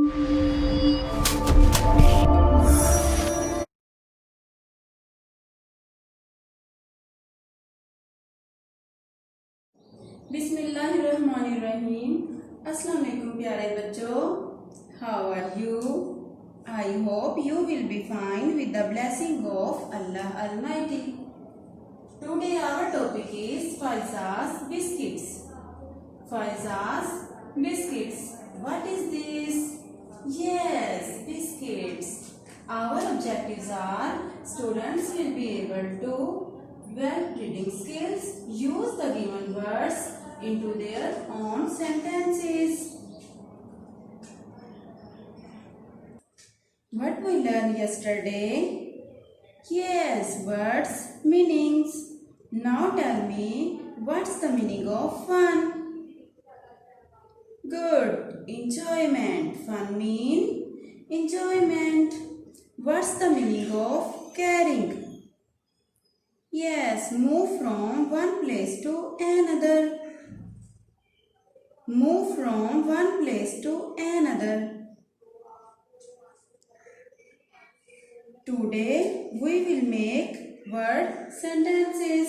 बिस्मिल्लाहिर्रहमानिर्रहीम। अस्सलाम वालेकुम प्यारे बच्चों, how are you? I hope you will be fine with the blessing of Allah Almighty. Today our topic is Faiza's biscuits. Faiza's biscuits. What is this? Yes, biscuits. Our objectives are students will be able to develop reading skills, use the given words into their own sentences. What we learned yesterday? Yes, words, meanings. Now tell me, what's the meaning of fun? Good, enjoyment. Fun mean enjoyment. What's the meaning of caring? Yes, move from one place to another. Move from one place to another. Today we will make word sentences.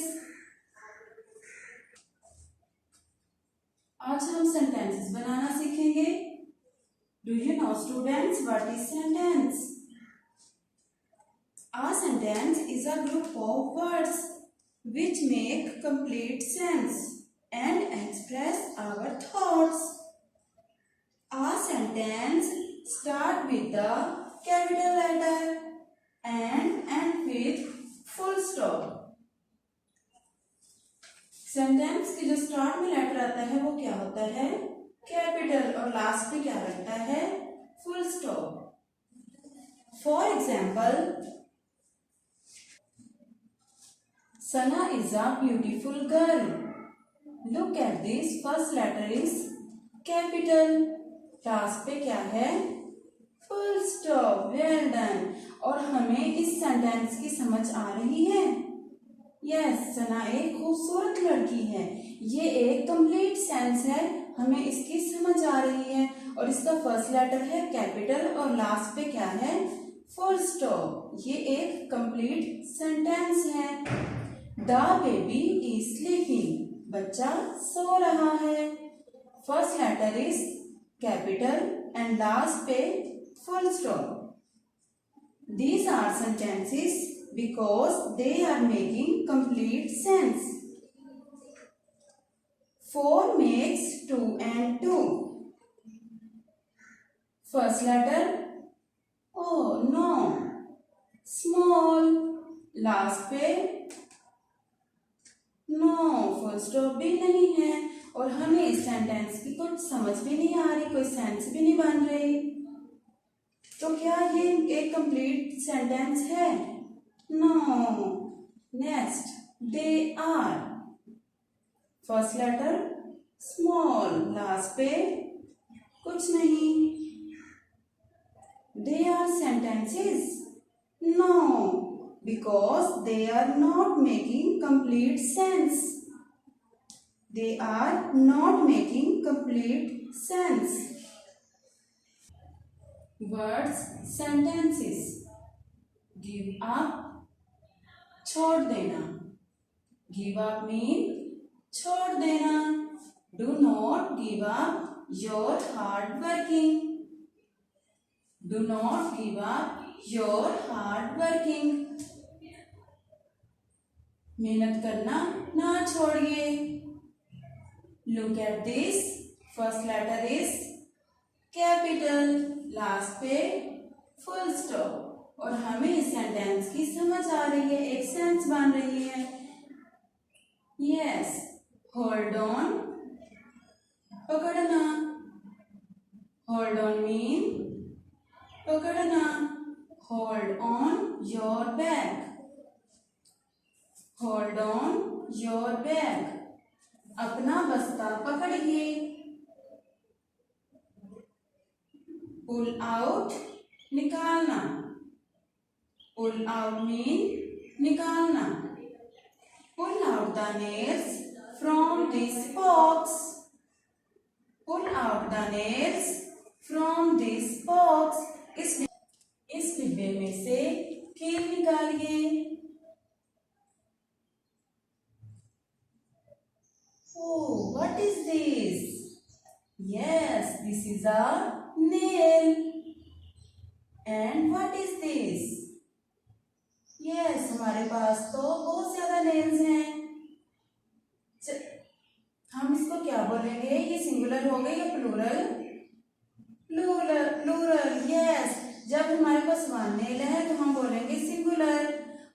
आज हम sentences बनाना सीखेंगे. Do you know students what is sentence? A sentence is a group of words which make complete sense and express our thoughts. A sentence start with the capital letter and end with full stop. Sentence के जो start में letter आता है वो क्या होता है? Capital, और लास्ट पे क्या लगता है? Full stop. For example, Sana is a beautiful girl. Look at this. First letter is capital. Last पे क्या है? Full stop. Well done. और हमें इस सेंटेंस की समझ आ रही है? यस, सना एक खूबसूरत लड़की है. ये एक कंप्लीट सेंस है, हमें इसकी समझ आ रही है. और इसका फर्स्ट लेटर है कैपिटल और लास्ट पे क्या है? Full stop. ये एक कंप्लीट सेंटेंस है. The baby is sleeping. बच्चा सो रहा है. First letter is capital and last पे full stop. These are sentences because they are making complete sense. 4 makes 2 and 2. First letter, oh no, small. Last पे no, full stop भी नहीं है. और हमें इस सेंटेंस की कुछ समझ भी नहीं आ रही, कोई सेंस भी नहीं बन रही. तो क्या ये एक कंप्लीट सेंटेंस है? No. Next, they are. First letter small, last पे कुछ नहीं. They are sentences? No, because they are not making complete sense. They are not making complete sense. Words, sentences. Give up, छोड़ देना. Give up mean छोड़ देना. Do not give up your hard working. Do not give up your hard working. मेहनत करना ना छोड़िए. Look at this. First letter is capital, last पे full stop. और हमें इस सेंटेंस की समझ आ रही है, एक सेंस बन रही है. यस, होल्ड ऑन, पकड़ना. होल्ड ऑन मीन पकड़ना. Hold on your bag. Hold on your bag. अपना बस्ता पकड़िए. पुल आउट, निकालना. पुल आउट मीन निकालना. Pull out the nails from this box. Pull out the nails from this box, इस डिब्बे में से खेल निकालिए। Oh, what is this? Yes, this is a nail. And what is this? Yes, हमारे पास तो बहुत ज्यादा नेल्स हैं। हम इसको क्या बोलेंगे? ये सिंगुलर हो गई या प्लूरल? Plural, plural. यस, जब हमारे पास वन नेल है तो हम बोलेंगे सिंगुलर,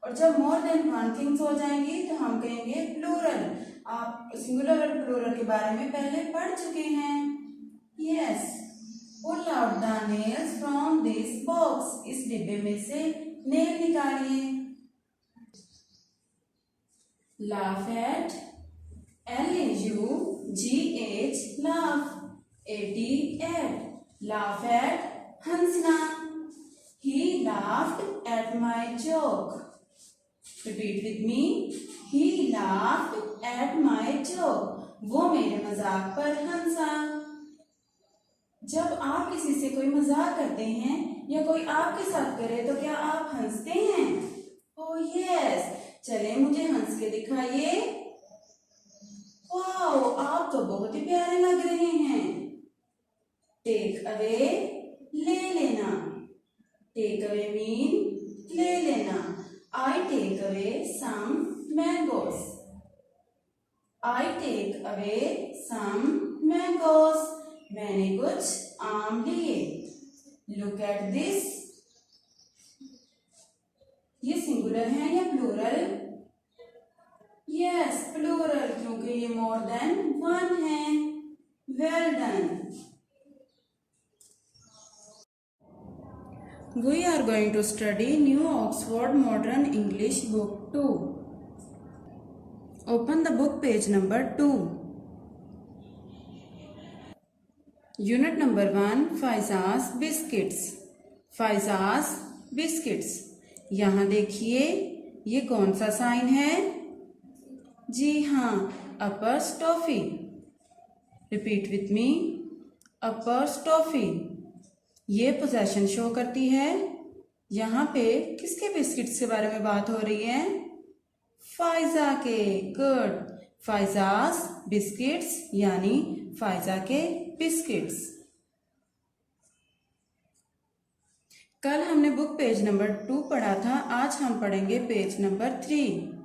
और जब मोर देन वन थिंग्स हो जाएंगी तो हम कहेंगे प्लूरल। आप सिंगुलर और प्लूरल के बारे में पहले पढ़ चुके हैं। Yes, pull out the nails from this box, इस डिब्बे में से नेल निकालिए। Laugh at, LAUGH, laugh, AT, laugh at, हंसना। He laughed at my joke. Repeat with me. He laughed at my joke. वो मेरे मजाक पर हंसा। जब आप किसी से कोई मजाक करते हैं या कोई आपके साथ करे तो क्या आप हंसते हैं? ओह यस, चले मुझे हंस के दिखाइए। वाओ, आप तो बहुत ही प्यारे लग रहे हैं। टेक अवे, ले लेना। टेक अवे मीन ले लेना। I take away some mangoes. I take away some mangoes. मैंने कुछ आम लिए। Look at this. ये सिंगुलर है या प्लूरल? यस, प्लूरल, क्योंकि ये मोर देन वन है। Well done. We are going to study New Oxford Modern English Book 2. Open the book, page number 2. Unit number 1, Faiza's Biscuits. Faiza's Biscuits. यहाँ देखिए, ये कौन सा साइन है? जी हाँ, apostrophe. Repeat with me, apostrophe. ये possession show करती है। यहाँ पे किसके बिस्किट्स के बारे में बात हो रही है? फाइजा के। गुड, फाइजास बिस्किट्स, यानी फाइजा के बिस्किट्स। कल हमने बुक पेज नंबर 2 पढ़ा था, आज हम पढ़ेंगे page number 3।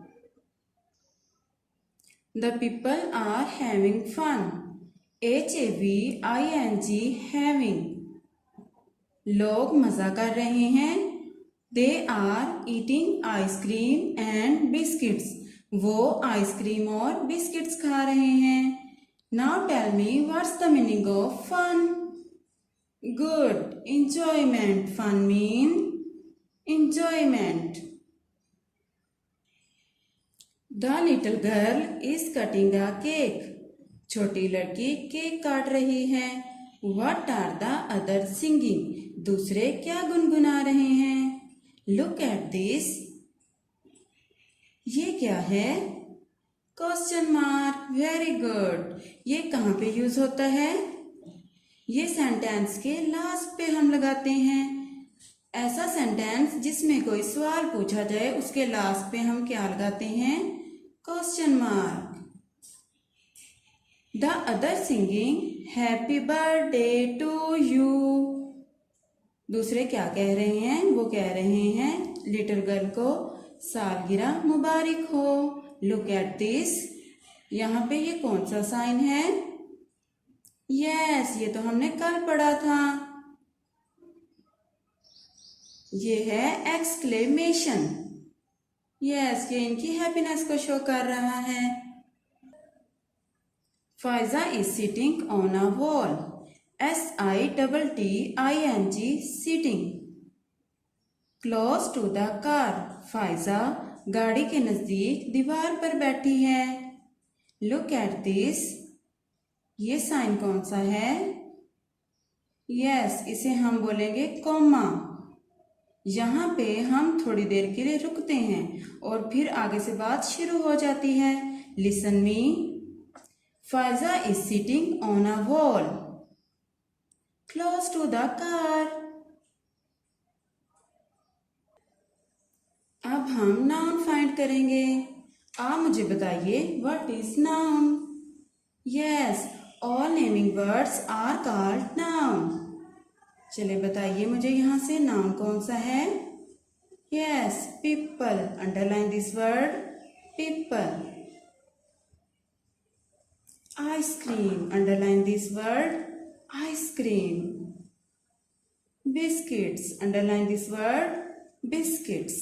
The people are having fun. HAVING, having. लोग मजा कर रहे हैं। They are eating ice cream and biscuits. वो आइसक्रीम और बिस्किट्स खा रहे हैं। Now tell me what's the meaning of fun? Good, enjoyment. Fun mean enjoyment. The little girl is cutting a cake. छोटी लड़की केक काट रही है। What are the others singing? दूसरे क्या गुनगुना रहे हैं? Look at this. ये क्या है? Question mark. Very good. ये कहाँ पे यूज होता है? ये सेंटेंस के लास्ट पे हम लगाते हैं। ऐसा सेंटेंस जिसमें कोई सवाल पूछा जाए उसके लास्ट पे हम क्या लगाते हैं? Question mark. The other singing happy birthday to you. दूसरे क्या कह रहे हैं? वो कह रहे हैं लिटिल गर्ल को सालगिरह मुबारक हो। Look at this. यहाँ पे ये कौन सा साइन है? यस, ये तो हमने कल पढ़ा था। ये है एक्सक्लेमेशन। यस, ये इनकी हैप्पीनेस को शो कर रहा है। Faiza is sitting on a wall. SITTING, sitting. Close to the car. Faiza गाड़ी के नजदीक दीवार पर बैठी है। Look at this. ये साइन कौन सा है? यस, इसे हम बोलेंगे कॉमा। यहाँ पे हम थोड़ी देर के लिए रुकते हैं और फिर आगे से बात शुरू हो जाती है। Listen me. Pfizer is sitting on a wall. close to the car. अब हम नाउन फाइंड करेंगे। आप मुझे बताइए what is noun? Yes, all naming words are called noun. चलिए बताइए मुझे यहाँ से नाउन कौन सा है? Yes, people. Underline this word, people. Ice cream, underline this word, ice cream. Biscuits, underline this word, biscuits.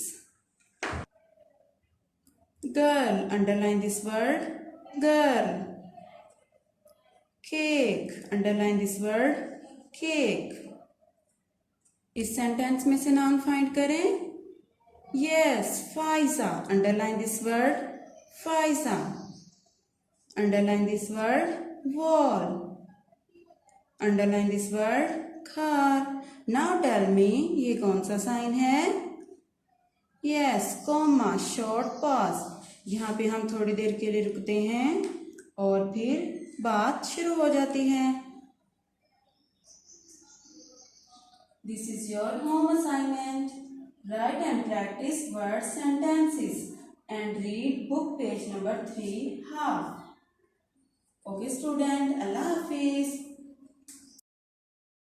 Girl, underline this word, girl. Cake, underline this word, cake. इस sentence में से नाउन फाइंड करें। Yes, Faiza, underline this word, Faiza. Underline this word, wall. Underline this word, car. Now tell me, ये कौन सा sign है? Yes, comma, short pause. यहाँ पे हम थोड़ी देर के लिए रुकते हैं और फिर बात शुरू हो जाती है। This is your home assignment. Write and practice word sentences and read book page number 3 half. Okay student, Allah Hafiz.